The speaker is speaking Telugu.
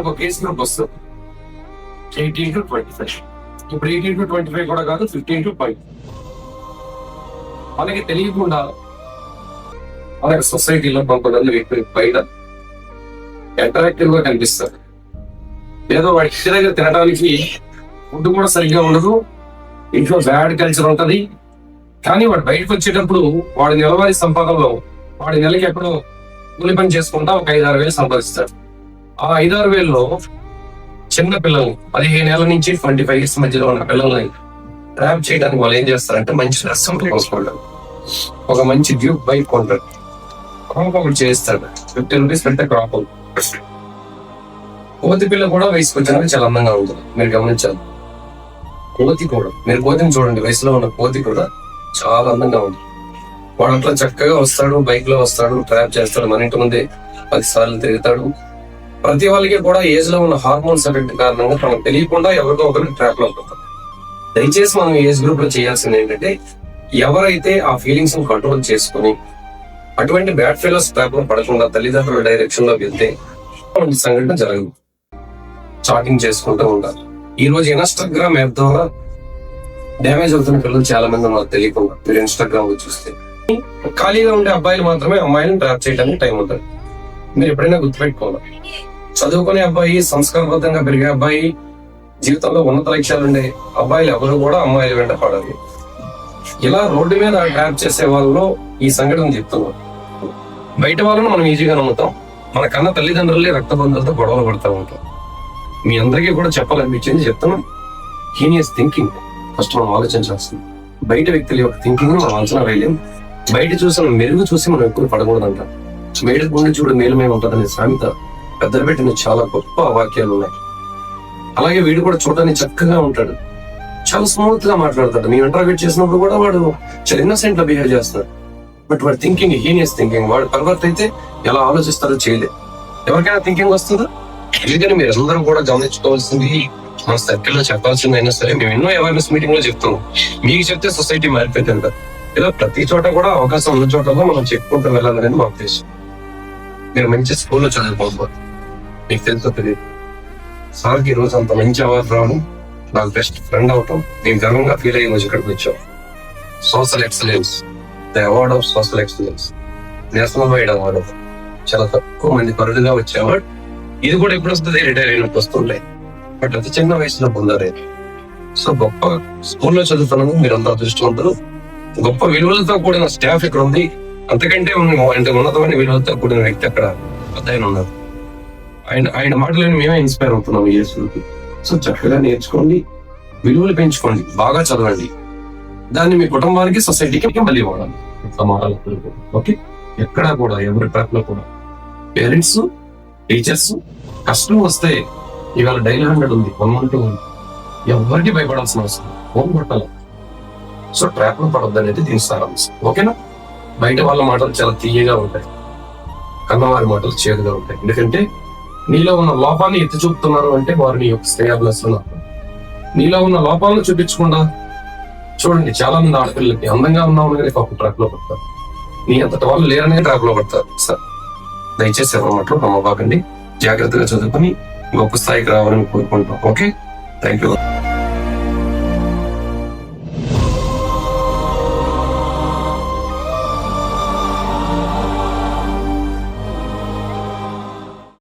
మనకు ఒక ఏజ్ గ్రూప్ వస్తుంది 18 to 25. ఇప్పుడు 18 to 25 కూడా కాదు, 15 to 20. మనకి తెలియకుండా మనకి సొసైటీలో కొంతమంది వ్యక్తులు బయట అట్రాక్టివ్ గా కనిపిస్తారు. ఏదో వాడి ఇంటి దగ్గర తినడానికి ఫుడ్ కూడా సరిగ్గా ఉండదు, ఇంట్లో బ్యాడ్ కల్చర్ ఉంటది. కానీ వాడు బయటకు వచ్చేటప్పుడు వాడి నెలవారీ సంపాదనలో వాడి నెలకి ఎక్కడో కూలి పని చేసుకుంటా ఒక 5-6 వేలు సంపాదిస్తాడు. ఆ 5-6 వేలలో చిన్న పిల్లలు 15 ఏళ్ల నుంచి 25 years మధ్యలో ఉన్న పిల్లల్ని ట్రాప్ చేయడానికి వాళ్ళు ఏం చేస్తారంటే మంచి డ్రెస్ కొనుక్కుంటారు, ఒక మంచి డ్యూక్ బైక్ కొంటారు, క్రాప్ ఒకటి చేస్తాడు, 50 రూపీస్ పెడితే క్రాప్. కోతి పిల్ల కూడా వయసుకు వచ్చినాక చాలా అందంగా ఉంటుంది, మీరు గమనించాలి. కోతి కూడా, మీరు కోతిని చూడండి, వయసులో ఉన్న కోతి కూడా చాలా అందంగా ఉంటుంది. వాడు అట్లా చక్కగా వస్తాడు, బైక్ లో వస్తాడు, ట్రాప్ చేస్తాడు, మన ఇంటి ముందే 10 సార్లు తిరుగుతాడు. ప్రతి వాళ్ళకి కూడా ఏజ్ లో ఉన్న హార్మోన్స్ ఎఫెక్ట్ కారణంగా మనకు తెలియకుండా ఎవరితో ఒకరికి ట్రాప్ లో ఉంటుంది. దయచేసి మనం ఏజ్ గ్రూప్ లో చేయాల్సింది ఏంటంటే, ఎవరైతే ఆ ఫీలింగ్స్ ని కంట్రోల్ చేసుకుని అటువంటి బ్యాడ్ ఫీలర్స్ ట్రాప్ లో పడకుండా తల్లిదండ్రుల డైరెక్షన్ లో వెళ్తే సంఘటన జరగదు. చాటింగ్ చేసుకుంటూ ఉంటారు. ఈ రోజు ఇన్స్టాగ్రామ్ యాప్ ద్వారా డ్యామేజ్ అవుతున్న పిల్లలు చాలా మంది మనకు తెలియకుండా, మీరు ఇన్స్టాగ్రామ్ లో చూస్తే ఖాళీగా ఉండే అబ్బాయిలు మాత్రమే అమ్మాయిలను ట్రాప్ చేయడానికి టైం ఉంటుంది. మీరు ఎప్పుడైనా గుర్తుపెట్టుకోవాలి, చదువుకునే అబ్బాయి, సంస్కారబద్ధంగా పెరిగే అబ్బాయి, జీవితంలో ఉన్నత లక్ష్యాలు ఉండే అబ్బాయిలు ఎవరు కూడా అమ్మాయిల వెంట పడాలి. ఇలా రోడ్డు మీద ట్రాప్ చేసే వాళ్ళలో ఈ సంఘటన చెప్తున్నాం. బయట వాళ్ళను మనం ఈజీగా నమ్ముతాం, మన కన్న తల్లిదండ్రులే రక్త బంధువులతో గొడవలు పడుతూ ఉంటాం. మీ అందరికీ కూడా చెప్పాలనిపించింది చెప్తున్నాం. హీనియస్ థింకింగ్ ఫస్ట్ మనం ఆలోచించాల్సింది. బయట వ్యక్తుల యొక్క థింకింగ్ మనం అంచనా వేయలేం. బయట చూసిన మెరుగు చూసి మనం ఎక్కువ పడకూడదంట. మేడ గుండె చూడు మేలుమేమి ఉంటుందనే సామెత పెద్దలు పెట్టిన చాలా గొప్ప వాక్యాలు ఉన్నాయి. అలాగే వీడు కూడా చూడడానికి చక్కగా ఉంటాడు, చాలా స్మూత్ గా మాట్లాడతాడు. నేను ఇంటర్వ్యూట్ చేసినప్పుడు కూడా వాడు చాలా ఇన్నోసెంట్ గా బిహేవ్ చేస్తాడు. బట్ వాడు థింకింగ్ హీనియస్ థింకింగ్. వాడు పర్వర్ట్ అయితే ఎలా ఆలోచిస్తారో చేయలేదు. ఎవరికైనా థింకింగ్ వస్తుందా? ఎందుకని మీరు అందరూ కూడా గమనించుకోవాల్సింది, మన సర్కిల్లో చెప్పాల్సింది అయినా సరే మేము ఎన్నో అవేర్నెస్ మీటింగ్ లో చెప్తున్నాం. మీకు చెప్తే సొసైటీ మారిపోయింది అంటారు. ఇలా ప్రతి చోట కూడా అవకాశం ఉన్న చోటలో మనం చెప్పుకుంటూ వెళ్ళాలనేది మా ఉద్దేశం. మీరు మంచి స్కూల్లో చదువుకోవాలి, మీకు తెలుసో తెలియదు. సార్కి ఈ రోజు అంత మంచి అవార్డు రావడం, నాకు బెస్ట్ ఫ్రెండ్ అవటం, నేను గర్వంగా ఫీల్ అయ్యే రోజు ఇక్కడికి వచ్చాం. Social excellence, the award of social excellence, national wide award. చాలా తక్కువ మంది పరుడుగా వచ్చే అవార్డు. ఇది కూడా ఎప్పుడు వస్తుంది? రిటైర్ అయినట్టు వస్తుండే. బట్ అతి చిన్న వయసులో పొందారు. సో గొప్ప స్కూల్లో చదువుతున్నందుకు మీరు అంత అదృష్టవంతులు. గొప్ప విలువలతో కూడిన స్టాఫ్ ఇక్కడ ఉంది. అంతకంటే అంటే ఉన్నతమైన విలువలతో కూడిన వ్యక్తి అక్కడ అధ్యయనం ఉన్నారు. ఆయన మాటలను మేమే ఇన్స్పైర్ అవుతున్నాం ఈ యేసుకి. సో చక్కగా నేర్చుకోండి, విలువలు పెంచుకోండి, బాగా చదవండి. దాన్ని మీ కుటుంబానికి, సొసైటీకి మళ్ళీ ఇవ్వాలి. ఓకే, ఎక్కడా కూడా ఎవరి ట్రాప్ లో కూడా పేరెంట్స్, టీచర్స్ కష్టం వస్తే ఇవాళ డైలీ 100 ఉంది, 112 ఉంది, ఎవరికి భయపడాల్సిన అవసరం ఫోన్ కొట్టాలి. సో ట్రాప్ లో పడొద్దు అనేది దీని సారాంశం. ఓకేనా? బయట వాళ్ళ మాటలు చాలా తీయగా ఉంటాయి, కన్నవారి మాటలు చేదుగా ఉంటాయి. ఎందుకంటే నీలో ఉన్న లోపాన్ని ఎత్తి చూపుతున్నారు అంటే వారు నీ యొక్క శ్రేయాభిలాషులు. నీలో ఉన్న లోపాలను చూపించకుండా చూడండి, చాలా మంది ఆడపిల్లలకి అందంగా ఉన్నామని కానీ పాపం ట్రాప్ లో పడతారు. నీ అంతటి వాళ్ళు లేరనే ట్రాప్ లో పడతారు. సార్ దయచేసి ఎవరి మాటలు నమ్మబాకండి. జాగ్రత్తగా చదువుకొని గొప్ప స్థాయికి రావాలని కోరుకుంటాం. Okay, thank you.